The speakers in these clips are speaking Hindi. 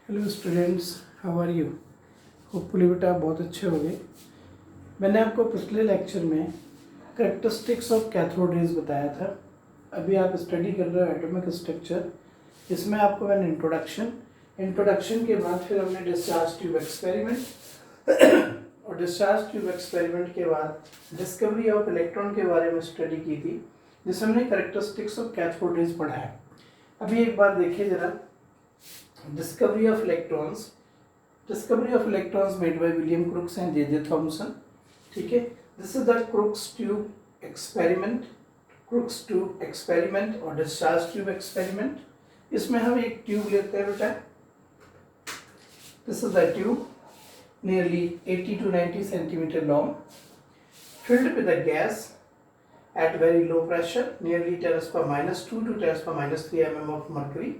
Hello students, how are you. Hopefully बेटा आप बहुत अच्छे होंगे। मैंने आपको पिछले लेक्चर में कैरेक्टरिस्टिक्स ऑफ कैथोड रेज बताया था। अभी आप स्टडी कर रहे हो एटॉमिक स्ट्रक्चर। इसमें आपको मैंने इंट्रोडक्शन के बाद फिर हमने डिस्चार्ज ट्यूब एक्सपेरिमेंट और डिस्चार्ज ट्यूब एक्सपेरिमेंट के बाद डिस्कवरी ऑफ इलेक्ट्रॉन के बारे में स्टडी की थी, जिसमें हमने कैरेक्टरिस्टिक्स ऑफ कैथोड रेज पढ़ा है। अभी एक बार देखिए जरा, discovery of electrons made by William Crookes and J.J. Thomson। ठीक है, this is the Crookes tube experiment और डिस्चार्ज ट्यूब एक्सपेरिमेंट। इसमें हम एक ट्यूब लेते हैं बेटा। This is the tube nearly 80 to 90 centimeter long, filled with a gas at very low pressure, nearly 10⁻² to 10⁻³ mm of mercury,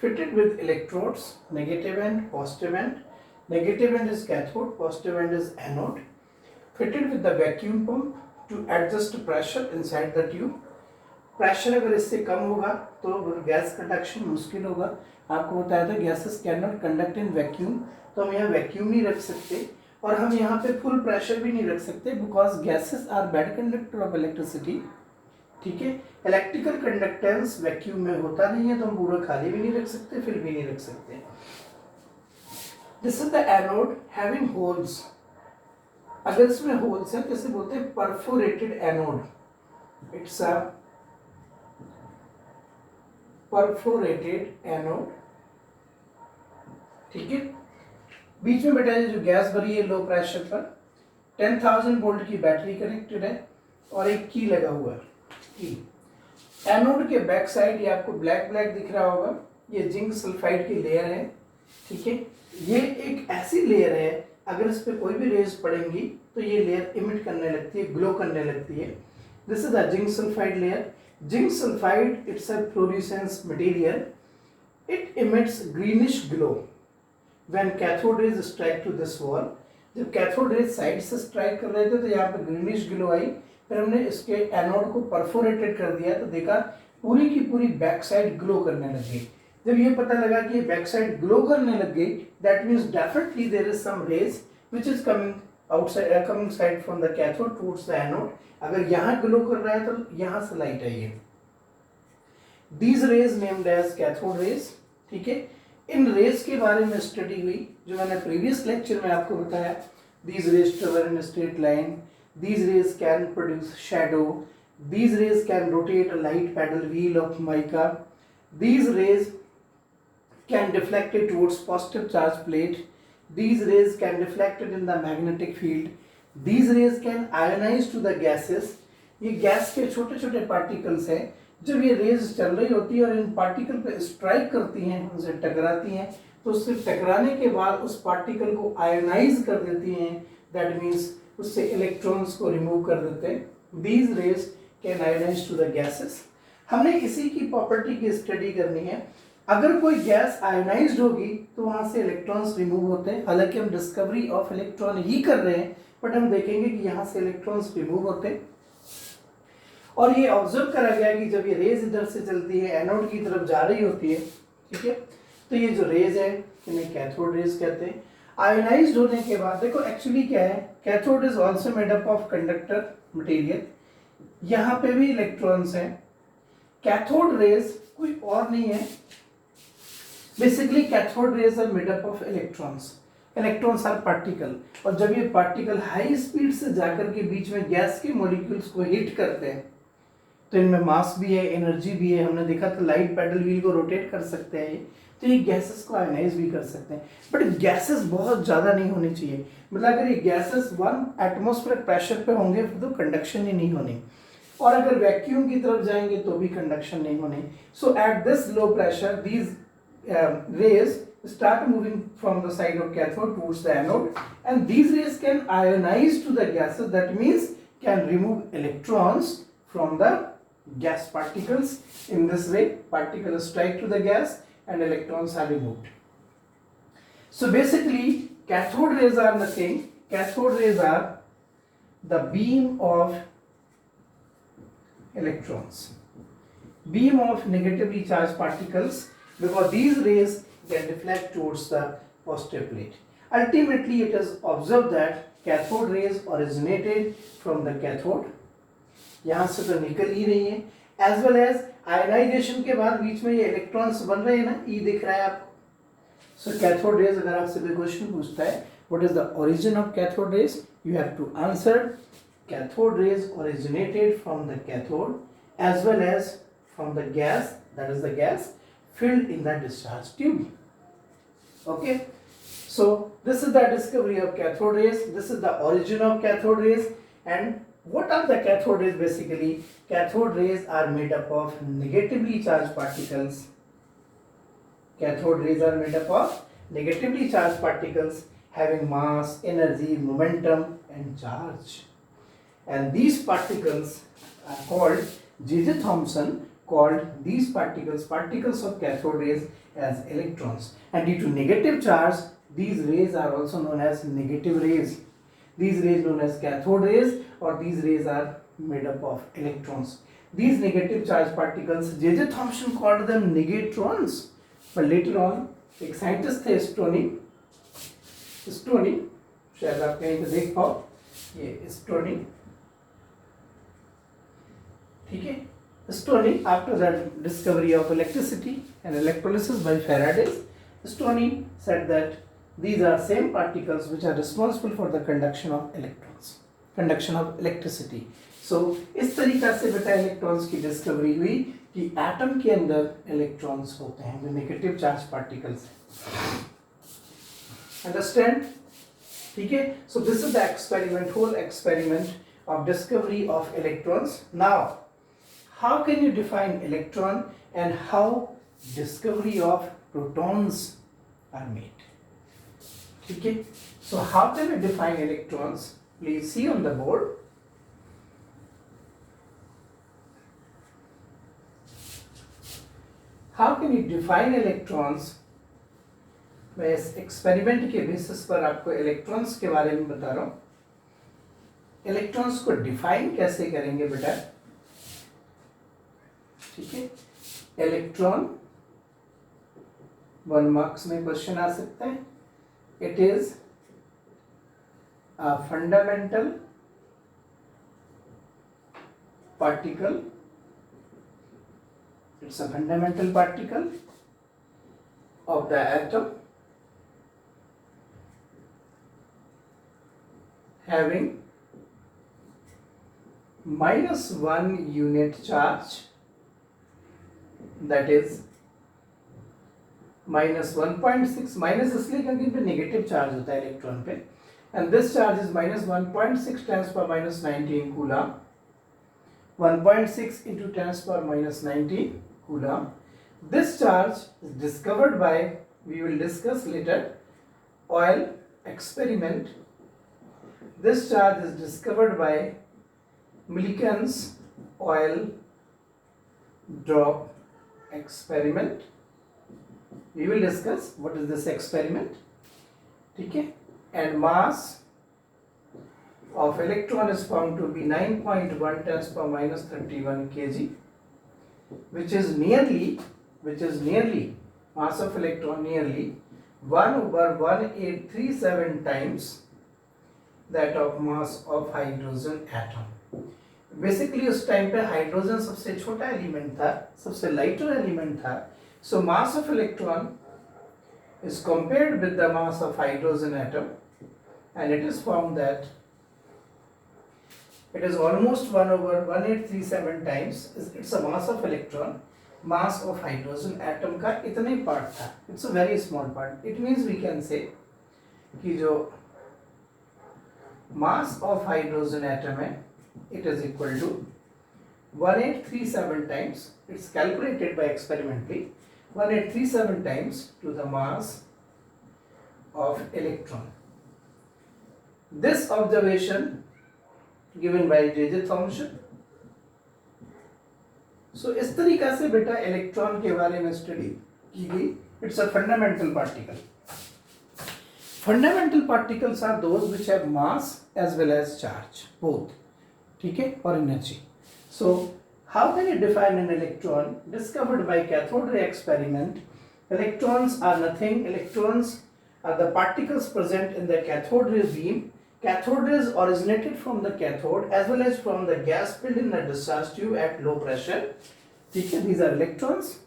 fitted with electrodes, negative end, positive end. Negative end is cathode, positive end is anode. Fitted with the vacuum pump to adjust pressure inside the tube. Pressure अगर इससे कम होगा तो गैस कंडक्शन मुश्किल होगा। आपको बताया था gases can not conduct in vacuum, तो हम यहाँ वैक्यूम नहीं रख सकते और हम यहाँ पे फुल प्रेशर भी नहीं रख सकते, because gases are bad conductor of electricity. ठीक है, इलेक्ट्रिकल कंडक्टेंस वैक्यूम में होता नहीं है, तो हम पूरा खाली भी नहीं रख सकते, फिर भी नहीं रख सकते। This is the anode having holes. अगर इसमें होल्स हैं तो इसे बोलते हैं perforated anode. It's a perforated anode. ठीक है, बीच में बेटा जो गैस भरी है लो प्रेशर पर, 10,000 वोल्ट की बैटरी कनेक्टेड है और एक की लगा हुआ है। एनोड के बैक साइड ये आपको ब्लैक दिख रहा होगा, ये जिंक सल्फाइड की लेयर है। ठीक है, ये एक ऐसी लेयर है अगर इस पे कोई भी रेज पड़ेंगी तो ये लेयर इमिट करने लगती है, ग्लो करने लगती है। This is the zinc sulphide layer. Zinc sulphide it's a fluorescence material. It emits greenish glow when cathode rays strike to this wall. जब कैथोड रेज साइड से स्ट्राइक कर रहे थे तो यहाँ पे ग्रीनिश ग्लो आई। फिर हमने इसके एनोड को परफोरेटेड कर दिया तो देखा पूरी की पूरी बैक साइड ग्लो करने लगी। जब ये पता लगा कि बैक साइड ग्लो करने लग गई, that means definitely there is some rays which is coming outside, coming side from the cathode towards the anode. अगर यहाँ ग्लो कर रहा है तो यहाँ से लाइट आई है। These rays named as cathode rays. ठीक है, इन रेज के बारे में स्टडी हुई जो मैंने प्रीवियस लेक्चर में आपको बताया। These raise travel in straight line, these rays can produce shadow, these rays can rotate a light paddle wheel of mica, these rays can deflect it towards positive charge plate, these rays can deflect it in the magnetic field, these rays can ionize to the gases। ये गैस के छोटे छोटे पार्टिकल्स हैं। जब ये रेज चल रही होती है और इन पार्टिकल पे स्ट्राइक करती हैं, उनसे टकराती हैं, तो उससे टकराने के बाद उस पार्टिकल को आयोनाइज कर देती हैं। दैट मीन्स उससे इलेक्ट्रॉन्स को रिमूव कर देते हैं। These rays can ionise to the gases. हमने इसी की प्रॉपर्टी की स्टडी करनी है। अगर कोई गैस आयोनाइज्ड होगी तो वहां से इलेक्ट्रॉन्स रिमूव होते हैं। हालांकि हम डिस्कवरी ऑफ इलेक्ट्रॉन ही कर रहे हैं, बट हम देखेंगे कि यहाँ से इलेक्ट्रॉन्स रिमूव होते हैं। और ये ऑब्जर्व करा गया कि जब ये रेज इधर से चलती है, एनोड की तरफ जा रही होती है, ठीक है, तो ये जो रेज है इन्हें कैथोड रेज कहते हैं। आयोनाइज्ड होने के बाद देखो एक्चुअली क्या है, cathode is also made up of conductor material. यहाँ पे भी इलेक्ट्रॉन्स हैं। कैथोड रेज कोई और नहीं है, basically cathode rays are made up of electrons. Electrons are particle, और जब ये पार्टिकल हाई स्पीड से जाकर के बीच में गैस के मॉलिक्यूल्स को हिट करते हैं तो इनमें मास भी है, एनर्जी भी है। हमने देखा था लाइट पैडल व्हील को रोटेट कर सकते हैं, तो ये गैसेस को आयोनाइज भी कर सकते हैं। बट गैसेस बहुत ज़्यादा नहीं होनी चाहिए। मतलब अगर ये गैसेस 1 एटमॉस्फेयर प्रेशर पे होंगे तो कंडक्शन ही नहीं होनी, और अगर वैक्यूम की तरफ जाएंगे तो भी कंडक्शन नहीं होनी। So at this low pressure these rays start moving from the side of cathode towards the anode, and these rays can ionize to the gases. That means can remove electrons from the gas particles. In this way particles strike to the gas and electrons are removed. So basically cathode rays are nothing. Cathode rays are the beam of electrons, beam of negatively charged particles, because these rays can deflect towards the positive plate. Ultimately, it is observed that cathode rays originated from the cathode, यहाँ से तो निकल ही रही है, as well as आयनाइजेशन के बाद बीच में ये इलेक्ट्रॉन्स बन रहे हैं ना, E दिख रहा है आपको. So cathode rays, अगर आपसे कोई क्वेश्चन पूछता है what is the origin of cathode rays, you have to answer cathode rays originated from the cathode as well as from the gas, that is the gas filled in the discharge tube. Okay, so this is the discovery of cathode rays, this is the origin of cathode rays. And what are the cathode rays? Basically, cathode rays are made up of negatively charged particles. Cathode rays are made up of negatively charged particles having mass, energy, momentum and charge. And these particles are called, J.J. Thomson called these particles of cathode rays as electrons. And due to negative charge, these rays are also known as negative rays. These rays known as cathode rays, or these rays are made up of electrons. These negative charge particles, J.J. Thomson called them negatrons. But later on, एक साइंटिस्ट थे स्टोनी, शायद आप कहीं पे देख पाओ, ये स्टोनी, ठीक है. Stoney, after the discovery of electricity and electrolysis by Faraday, Stoney said that these are same particles which are responsible for the conduction of electrons, conduction of electricity. So इस तरीका से बेटा इलेक्ट्रॉन्स की डिस्कवरी हुई कि एटम के अंदर इलेक्ट्रॉन्स होते हैं जो नेगेटिव चार्ज पार्टिकल्स हैं. अंडरस्टैंड? ठीक है. So this is the experiment, whole experiment of discovery of electrons. Now how can you define electron and how discovery of protons are made? Okay, so how can we define electrons? Please see on the board. How can you define electrons? मैं इस एक्सपेरिमेंट के बेसिस पर आपको इलेक्ट्रॉन्स के बारे में बता रहा हूँ. इलेक्ट्रॉन्स को डिफाइन कैसे करेंगे बेटा? ठीक है. इलेक्ट्रॉन 1 मार्क्स में क्वेश्चन आ सकता है. It is a fundamental particle. It's a fundamental particle of the atom having -1 unit charge, that is -1.6. Minus इसलिए क्योंकि इन पे नेगेटिव चार्ज होता है इलेक्ट्रॉन पे, एंड दिस चार्ज इज -1.6 10 पर -19 कूलम. 1.6 into 10 पर -19 coulomb. This charge is discovered by, we will discuss later, oil experiment. This charge is discovered by Millikan's oil drop experiment. We will discuss what is this experiment. ठीक है. And mass of electron is found to be 9.1 10 per -31 kg, which is nearly mass of electron nearly 1/1837 times that of mass of hydrogen atom. Basically उस टाइम पे हाइड्रोजन सबसे छोटा एलिमेंट था, सबसे लाइटर एलिमेंट था. So mass of electron is compared with the mass of hydrogen atom, and it is found that it is almost 1/1837 times. It's a mass of electron. Mass of hydrogen atom का इतने पार्ट था. It's a very small part. It means we can say कि जो mass of hydrogen atom है, it is equal to 1837 times. It's calculated by experimentally 1837 times to the mass of electron. This observation given by J.J. Thomson. So इस तरीका से बेटा इलेक्ट्रॉन के बारे में स्टडी की गई. It's a fundamental particle. Fundamental particles are those which have mass as well as charge both. ठीक है, और energy. So how can you define an electron? Discovered by cathode ray experiment. Electrons are nothing. Electrons are the particles present in the cathode ray beam. Cathode rays originated from the cathode as well as from the gas filled in the discharge tube at low pressure. Okay, these are electrons.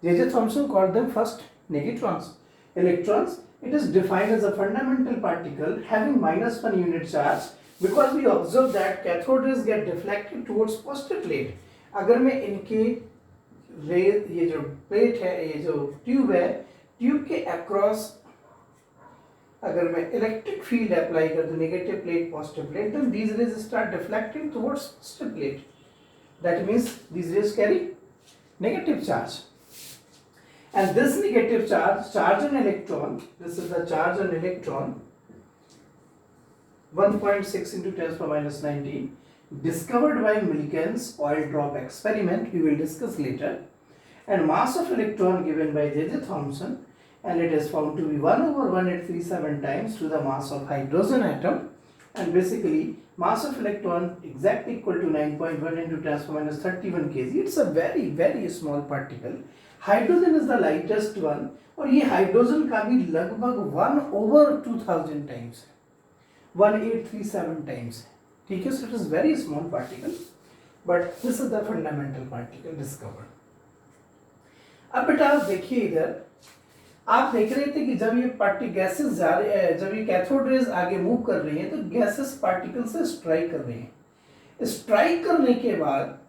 J.J. Thomson called them first negatrons. Electrons, it is defined as a fundamental particle having -1 unit charge because we observe that cathode rays get deflected towards positive plate. अगर मैं इनके रे ये जो प्लेट है, ये जो ट्यूब है, ट्यूब के अक्रॉस अगर मैं इलेक्ट्रिक फील्ड अप्लाई कर दूं, negative plate positive plate, then these rays start deflecting towards positive plate. That means these rays carry negative charge. And this negative charge on electron, this is the charge on electron, 1.6 into 10 to the minus 19, discovered by Millikan's oil drop experiment, we will discuss later. And mass of electron given by J.J. Thomson, and it is found to be 1/1837 times to the mass of hydrogen atom, and basically mass of electron exactly equal to 9.1 into 10 to the minus 31 kg. It's a very very small particle. Hydrogen is the lightest one, और ये हाइड्रोजन का भी लगभग 1/2000 टाइम्स है, 1837 टाइम्स है. ठीक है, so it is very small particle, but this is the fundamental particle discovered. अब बेटा आप देखिए इधर, आप देख रहे थे कि जब ये गैसेस जा रहे हैं, जब ये कैथोड रेज आगे मूव कर रही हैं तो गैसेस पार्टिकल से स्ट्राइक कर रही हैं. स्ट्राइक करने के बाद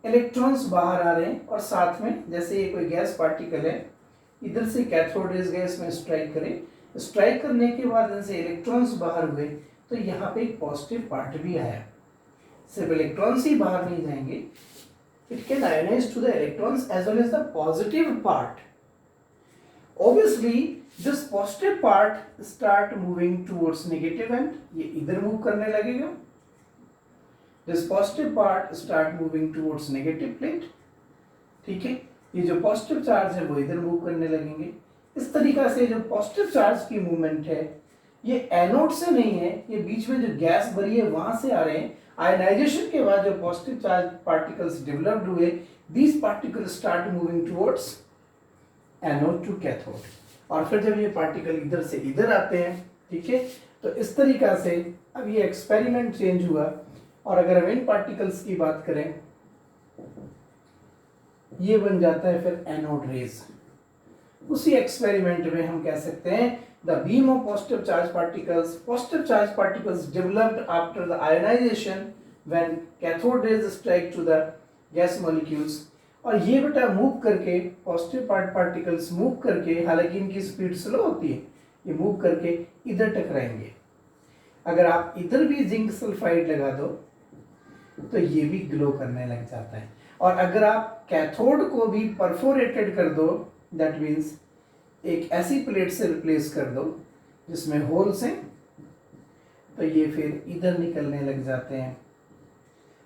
इलेक्ट्रॉन्स बाहर आ रहे हैं, और साथ में जैसे ये कोई गैस पार्टिकल है, इधर से कैथोड रेज गैस में स्ट्राइक करें, स्ट्राइक करने के बाद जैसे इलेक्ट्रॉन्स बाहर हुए तो यहाँ पे एक पॉजिटिव पार्ट भी आया. सिर्फ इलेक्ट्रॉन्स ही बाहर नहीं जाएंगे, it can ionise to the electrons as well as the positive part. Obviously, this positive part start moving towards negative end. ये इधर मूव करने लगेगा. This positive part start moving towards negative plate. ठीक है, ये जो पॉजिटिव चार्ज है वो इधर मूव करने लगेंगे. इस तरीका से जो पॉजिटिव चार्ज की मूवमेंट है ये एनोड से नहीं है, ये बीच में जो गैस भरी है वहां से आ रहे हैं. आयनाइजेशन के बाद जो पॉजिटिव चार्ज पार्टिकल्स डेवलप्ड हुए, these particles start moving towards anode to cathode, और फिर जब ये पार्टिकल इधर से इधर आते हैं, ठीक है, तो इस तरीका से अब ये एक्सपेरिमेंट चेंज हुआ. और अगर हम इन पार्टिकल्स की बात करें, ये बन जाता है फिर एनोड रेज. उसी एक्सपेरिमेंट में हम कह सकते हैं the beam of positive charge particles developed after the ionisation when cathode rays strike to the gas molecules. और ये बेटा मूव करके पॉजिटिव पार्टिकल्स मूव करके, हालांकि इनकी स्पीड स्लो होती है, ये मूव करके इधर टकराएंगे. अगर आप इधर भी जिंक सल्फाइड लगा दो तो ये भी ग्लो करने लग जाता है. और अगर आप कैथोड को भी परफोरेटेड कर दो, दैट मीन्स एक ऐसी प्लेट से रिप्लेस कर दो जिसमें होल्स हैं, तो ये फिर इधर निकलने लग जाते हैं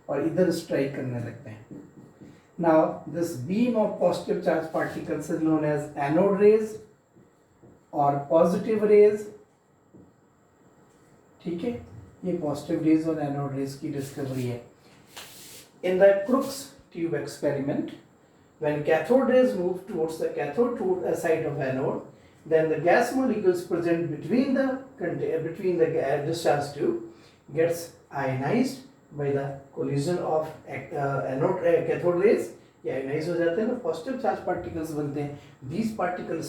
और इधर स्ट्राइक करने लगते हैं. Now this beam of positive charge particles is known as anode rays or positive rays. ठीक है, ये positive rays और anode rays की डिस्कवरी है. In the Crookes tube experiment, when cathode rays move towards the cathode side of anode, then the gas molecules present between the discharge tube gets ionized by the collision of anode cathode rays. ये आयोनाइज हो जाते हैं ना, पॉजिटिव चार्ज पार्टिकल्स बनते हैं. These particles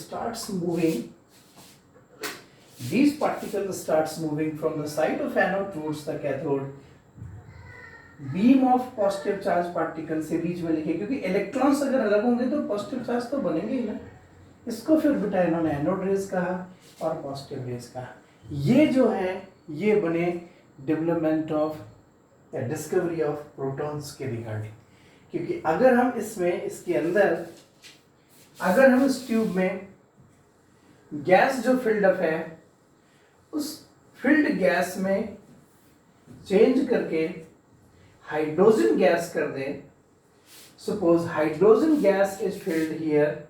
starts moving from the side of anode towards the cathode. Beam of positive charge particle से बीच में लिखे, क्योंकि इलेक्ट्रॉन्स अगर अलग होंगे तो पॉजिटिव चार्ज तो बनेंगे ही ना. इसको फिर बेटा इन्होंने एनोड रेज कहा और पॉजिटिव रेज कहा. ये जो है ये बने डेवलपमेंट ऑफ या डिस्कवरी ऑफ प्रोटॉन्स के रिगार्डिंग. क्योंकि अगर हम इसमें इसके अंदर अगर हम इस ट्यूब में गैस जो फिल्ड अप है उस फिल्ड गैस में चेंज करके हाइड्रोजन गैस कर दें. Suppose hydrogen gas is filled here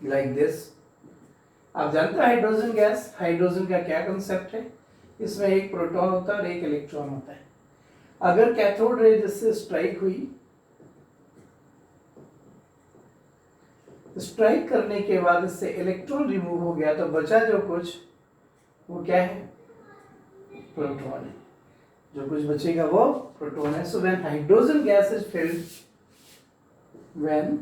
like this. आप जानते हैं हाइड्रोजन गैस, हाइड्रोजन का क्या कंसेप्ट है, इसमें एक प्रोटॉन होता है और एक इलेक्ट्रॉन होता है. अगर कैथोड रे जिससे स्ट्राइक हुई स्ट्राइक करने के बाद इससे इलेक्ट्रॉन रिमूव हो गया तो बचा जो कुछ वो क्या है, प्रोटॉन है। जो कुछ बचेगा वो प्रोटॉन है। So when hydrogen gas is filled, when